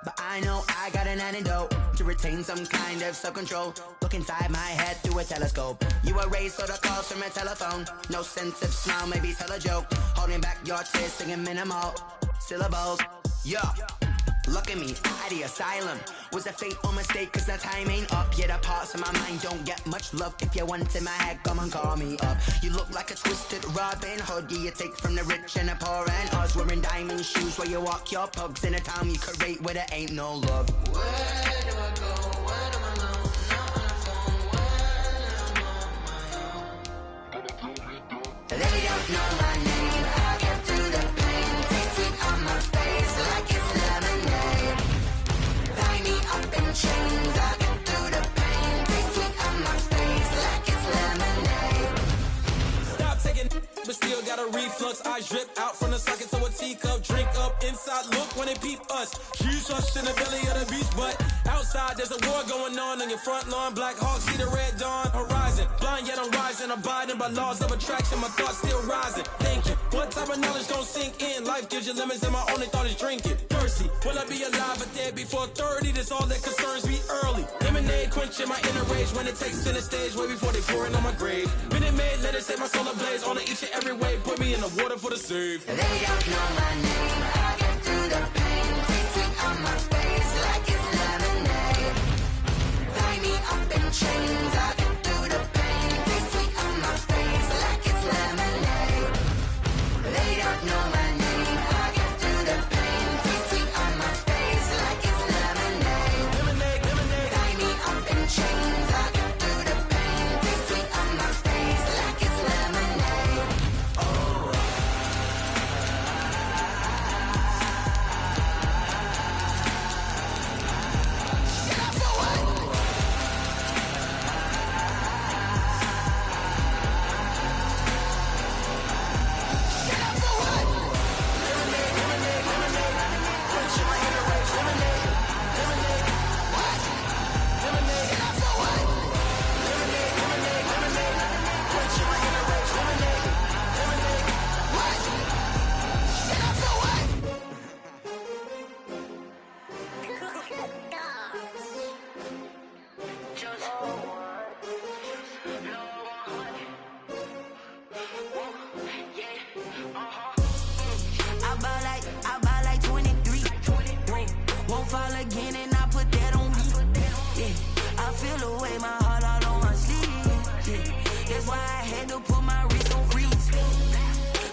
but I know I got an antidote to retain some kind of self-control. Look inside my head through a telescope. You erase all the calls from a telephone. No sense of smile, maybe tell a joke. Holding back your tears, singing minimal syllables. Yeah, look at me, at the asylum. Was a fate or mistake, cause the time ain't up. Yeah, the parts of my mind don't get much love. If you want in my head, come and call me up. You look like a twisted Robin Hood. Yeah, you take from the rich and the poor and us. Wearing diamond shoes where you walk your pugs in a town you create where there ain't no love. Where do I go? Where am I alone? Not on the phone. When I'm on my own. They don't know my name. I'll get through the pain. Taste sweet on my face like it's lemonade. Tie me up in chains. I'll get through the pain. Taste sweet on my face like it's lemonade. Stop taking, but still got a reflux. Eyes drip out from the socket to a teacup. Drink up inside, look when they peep us. Huge us in the belly of the beast, but outside there's a war going on your front lawn. Black Hawk see the red dawn horizon. Blind yet I'm rising, abiding by laws of attraction. My thoughts still rising. Thinking, what type of knowledge gon' sink in? Life gives you lemons and my only thought is drinking. Thirsty, will I be alive or dead before 30? That's all that concerns me early. Lemonade quenching my inner rage when it takes center stage way before they pour it on my grave. Minute Maid, let it set my soul ablaze. On each and every way, put me in the water for the save. They don't know my name. I'll get through the pain. Taste sweet on my face like it's lemonade. Tie me up in chains. I'll get through the pain. Taste sweet on my face like it's lemonade. They don't know my name. I'll get through the pain. Taste sweet on my face like it's lemonade. Lemonade, lemonade. Tie me up in chains. I'll get through the pain. Taste sweet on my face like it's lemonade. I buy like 23. Won't fall again and I put that on me. Yeah, I feel the way my heart out on my sleeve. Yeah, that's why I had to put my wrist on freeze.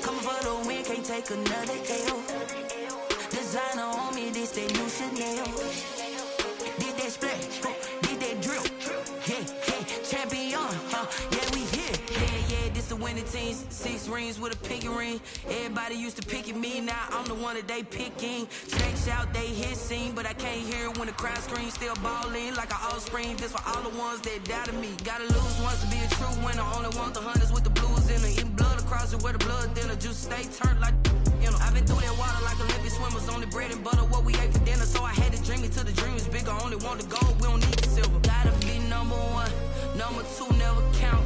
Coming for the win, can't take another L. Designer on me, this that new Chanel. Did that splash, did that drill. Yeah, champion, yeah, we here. Yeah, this the winning teams. 6 rings with a pinky ring. Everybody used to pick at me, now I'm the one that they picking. Stretch out, they hit scene, but I can't hear it when the crowd screams. Still ballin' like an offspring. This for all the ones that doubted me. Gotta lose once to be a true winner. Only want the hunters with the blues in it. Eating blood across it where the blood thinner. Juice stay turned like, you know. I've been through that water like Olympic swimmers. Only bread and butter, what we ate for dinner. So I had to dream it till the dream is bigger. Only want the gold, we don't need the silver. Gotta be number 1, number 2 never count.